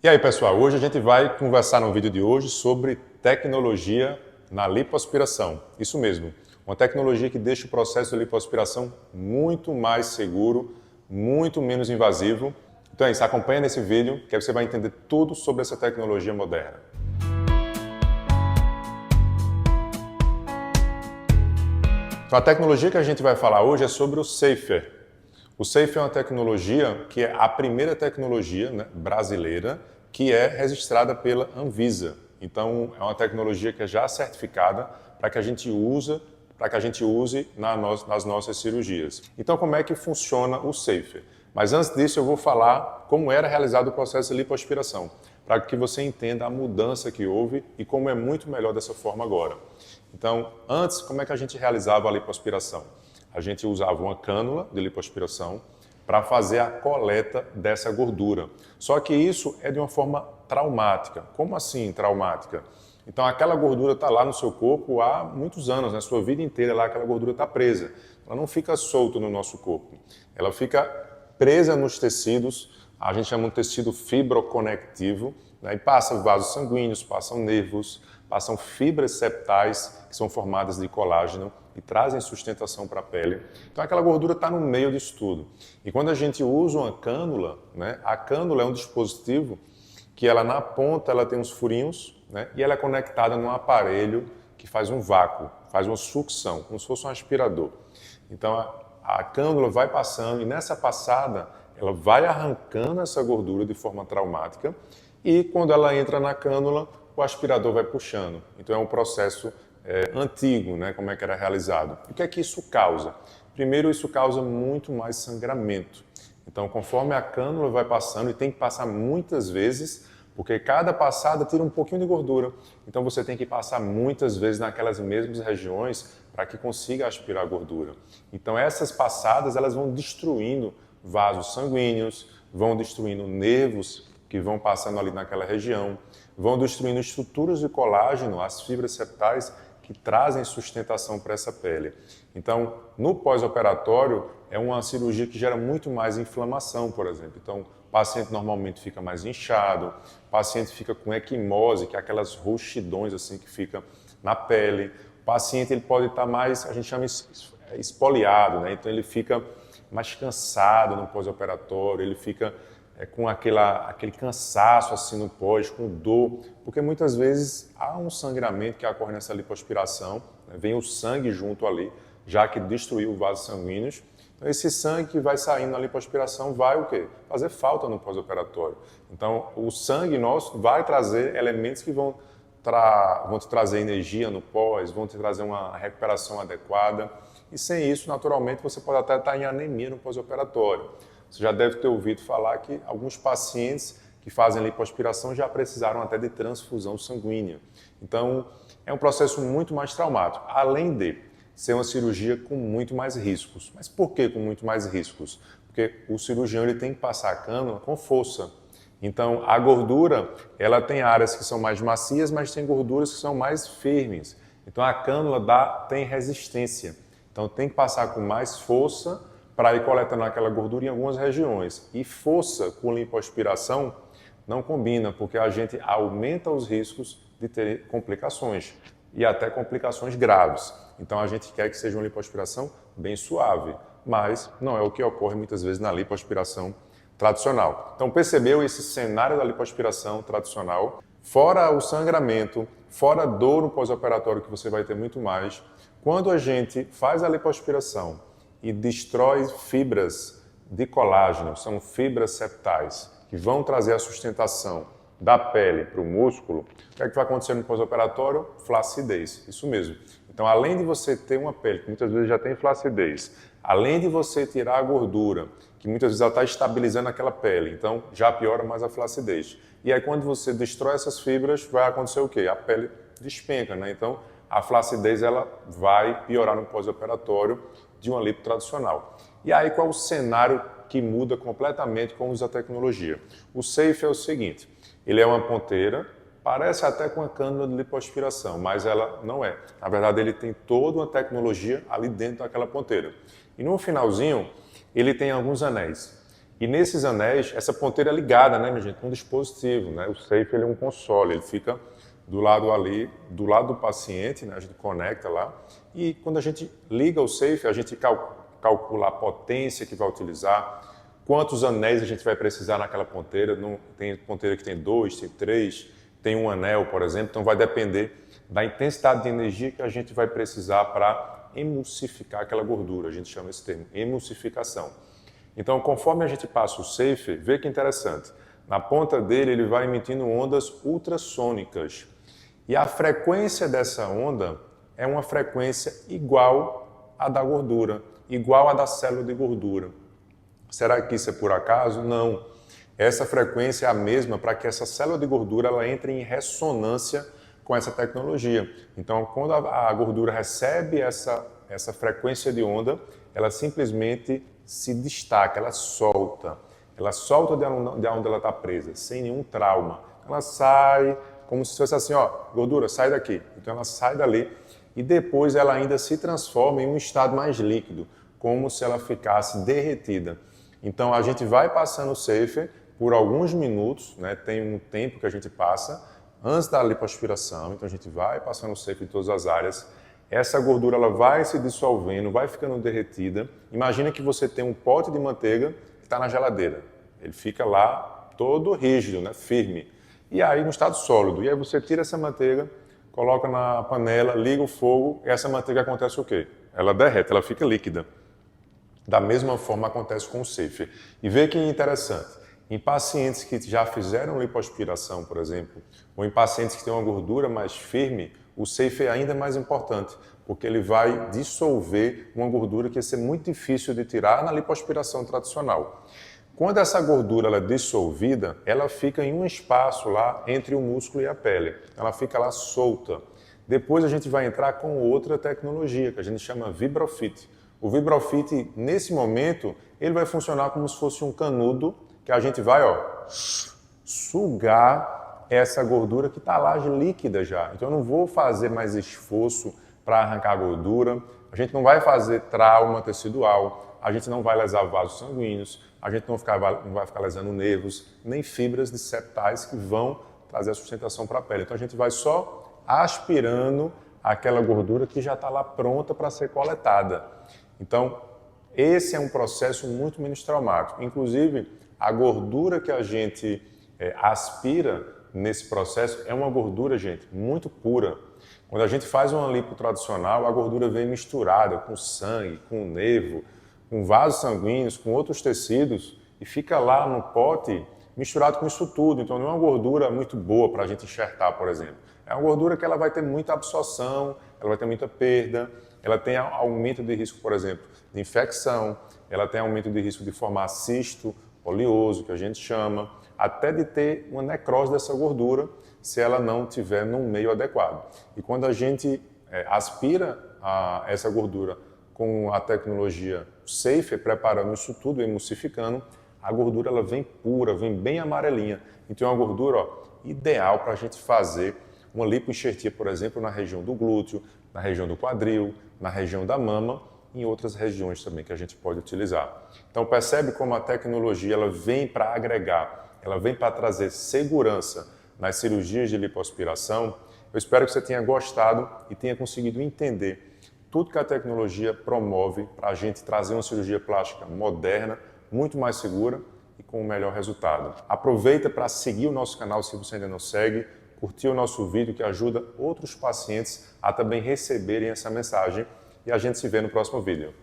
E aí, pessoal, hoje a gente vai conversar no vídeo de hoje sobre tecnologia na lipoaspiração. Isso mesmo, uma tecnologia que deixa o processo de lipoaspiração muito mais seguro, muito menos invasivo. Então é isso, acompanha nesse vídeo que aí você vai entender tudo sobre essa tecnologia moderna. Então a tecnologia que a gente vai falar hoje é sobre o Safer. O Safer é uma tecnologia que é a primeira tecnologia, brasileira que é registrada pela Anvisa. Então é uma tecnologia que é já certificada para que a gente use nas nossas cirurgias. Então como é que funciona o Safer? Mas antes disso eu vou falar como era realizado o processo de lipoaspiração, para que você entenda a mudança que houve e como é muito melhor dessa forma agora. Então, antes, como é que a gente realizava a lipoaspiração? A gente usava uma cânula de lipoaspiração para fazer a coleta dessa gordura. Só que isso é de uma forma traumática. Como assim traumática? Então aquela gordura está lá no seu corpo há muitos anos, na sua vida inteira lá aquela gordura está presa. Ela não fica solta no nosso corpo. Ela fica presa nos tecidos, a gente chama de tecido fibroconectivo, e passa vasos sanguíneos, passam nervos, passam fibras septais, que são formadas de colágeno e trazem sustentação para a pele. Então aquela gordura está no meio disso tudo. E quando a gente usa uma cânula, a cânula é um dispositivo que ela na ponta ela tem uns furinhos, e ela é conectada num aparelho que faz um vácuo, faz uma sucção, como se fosse um aspirador. Então a cânula vai passando e nessa passada ela vai arrancando essa gordura de forma traumática e quando ela entra na cânula, o aspirador vai puxando. Então é um processo antigo, como é que era realizado. O que é que isso causa? Primeiro, isso causa muito mais sangramento. Então, conforme a cânula vai passando, e tem que passar muitas vezes, porque cada passada tira um pouquinho de gordura. Então você tem que passar muitas vezes naquelas mesmas regiões para que consiga aspirar a gordura. Então essas passadas elas vão destruindo vasos sanguíneos, vão destruindo nervos que vão passando ali naquela região, vão destruindo estruturas de colágeno, as fibras septais que trazem sustentação para essa pele. Então, no pós-operatório, é uma cirurgia que gera muito mais inflamação, por exemplo. Então, o paciente normalmente fica mais inchado, o paciente fica com equimose, que é aquelas roxidões assim que fica na pele. O paciente ele pode estar mais, a gente chama espoliado, então ele fica mais cansado no pós-operatório, ele fica com aquele cansaço assim no pós, com dor, porque muitas vezes há um sangramento que ocorre nessa lipoaspiração, vem o sangue junto ali, já que destruiu os vasos sanguíneos. Então esse sangue que vai saindo na lipoaspiração vai o quê? Fazer falta no pós-operatório. Então o sangue nosso vai trazer elementos que vão te trazer energia no pós, vão te trazer uma recuperação adequada e sem isso, naturalmente, você pode até estar em anemia no pós-operatório. Você já deve ter ouvido falar que alguns pacientes que fazem lipoaspiração já precisaram até de transfusão sanguínea. Então, é um processo muito mais traumático, além de ser uma cirurgia com muito mais riscos. Mas por que com muito mais riscos? Porque o cirurgião ele tem que passar a cânula com força. Então, a gordura, ela tem áreas que são mais macias, mas tem gorduras que são mais firmes. Então, a cânula tem resistência. Então, tem que passar com mais força para ir coletando aquela gordura em algumas regiões. E força com lipoaspiração não combina, porque a gente aumenta os riscos de ter complicações e até complicações graves. Então a gente quer que seja uma lipoaspiração bem suave, mas não é o que ocorre muitas vezes na lipoaspiração tradicional. Então percebeu esse cenário da lipoaspiração tradicional? Fora o sangramento, fora a dor no pós-operatório que você vai ter muito mais, quando a gente faz a lipoaspiração e destrói fibras de colágeno, são fibras septais, que vão trazer a sustentação da pele para o músculo, o que é que vai acontecer no pós-operatório? Flacidez, isso mesmo. Então, além de você ter uma pele que muitas vezes já tem flacidez, além de você tirar a gordura, que muitas vezes ela está estabilizando aquela pele, então já piora mais a flacidez. E aí, quando você destrói essas fibras, vai acontecer o quê? A pele despenca, Então, a flacidez ela vai piorar no pós-operatório de uma lipo tradicional. E aí qual é o cenário que muda completamente com o uso da tecnologia? O Safe é o seguinte, ele é uma ponteira, parece até com a cânula de lipoaspiração, mas ela não é. Na verdade ele tem toda uma tecnologia ali dentro daquela ponteira. E no finalzinho ele tem alguns anéis. E nesses anéis, essa ponteira é ligada, né, minha gente, com um dispositivo, né? O Safe ele é um console, ele fica do lado ali, do lado do paciente, né? A gente conecta lá. E quando a gente liga o Safe, a gente calcula a potência que vai utilizar, quantos anéis a gente vai precisar naquela ponteira. Não, tem ponteira que tem 2, tem 3, tem um anel, por exemplo. Então vai depender da intensidade de energia que a gente vai precisar para emulsificar aquela gordura. A gente chama esse termo, emulsificação. Então, conforme a gente passa o Safe, vê que interessante. Na ponta dele, ele vai emitindo ondas ultrassônicas. E a frequência dessa onda é uma frequência igual à da gordura, igual à da célula de gordura. Será que isso é por acaso? Não. Essa frequência é a mesma para que essa célula de gordura ela entre em ressonância com essa tecnologia. Então, quando a gordura recebe essa frequência de onda, ela simplesmente se destaca, ela solta de onde ela está presa, sem nenhum trauma. Ela sai como se fosse assim, ó, gordura, sai daqui. Então ela sai dali e depois ela ainda se transforma em um estado mais líquido, como se ela ficasse derretida. Então a gente vai passando o Safe por alguns minutos, né? Tem um tempo que a gente passa antes da lipoaspiração, então a gente vai passando o Safe em todas as áreas. Essa gordura ela vai se dissolvendo, vai ficando derretida. Imagina que você tem um pote de manteiga que está na geladeira. Ele fica lá todo rígido, né? Firme. E aí no estado sólido. E aí você tira essa manteiga, coloca na panela, liga o fogo, e essa manteiga acontece o quê? Ela derrete, ela fica líquida. Da mesma forma acontece com o Safe. E vê que interessante. Em pacientes que já fizeram lipoaspiração, por exemplo, ou em pacientes que têm uma gordura mais firme, o Safe é ainda mais importante, porque ele vai dissolver uma gordura que ia ser muito difícil de tirar na lipoaspiração tradicional. Quando essa gordura ela é dissolvida, ela fica em um espaço lá entre o músculo e a pele. Ela fica lá solta. Depois a gente vai entrar com outra tecnologia, que a gente chama Vibrofit. O Vibrofit, nesse momento, ele vai funcionar como se fosse um canudo que a gente vai, ó, sugar essa gordura que está lá líquida já. Então eu não vou fazer mais esforço para arrancar a gordura, a gente não vai fazer trauma tecidual, a gente não vai lesar vasos sanguíneos, a gente não vai ficar lesando nervos, nem fibras de septais que vão trazer a sustentação para a pele. Então a gente vai só aspirando aquela gordura que já está lá pronta para ser coletada. Então esse é um processo muito menos traumático. Inclusive, a gordura que a gente aspira nesse processo é uma gordura, gente, muito pura. Quando a gente faz uma lipo tradicional, a gordura vem misturada com sangue, com nervo, com vasos sanguíneos, com outros tecidos e fica lá no pote misturado com isso tudo. Então não é uma gordura muito boa para a gente enxertar, por exemplo. É uma gordura que ela vai ter muita absorção, ela vai ter muita perda, ela tem aumento de risco, por exemplo, de infecção, ela tem aumento de risco de formar cisto oleoso, que a gente chama, até de ter uma necrose dessa gordura se ela não tiver num meio adequado. E quando a gente aspira essa gordura com a tecnologia Safe, preparando isso tudo, emulsificando, a gordura ela vem pura, vem bem amarelinha. Então é uma gordura ideal para a gente fazer uma lipoenxertia, por exemplo, na região do glúteo, na região do quadril, na região da mama e em outras regiões também que a gente pode utilizar. Então percebe como a tecnologia ela vem para agregar, ela vem para trazer segurança nas cirurgias de lipoaspiração. Eu espero que você tenha gostado e tenha conseguido entender tudo que a tecnologia promove para a gente trazer uma cirurgia plástica moderna, muito mais segura e com o melhor resultado. Aproveita para seguir o nosso canal se você ainda não segue, curtir o nosso vídeo que ajuda outros pacientes a também receberem essa mensagem e a gente se vê no próximo vídeo.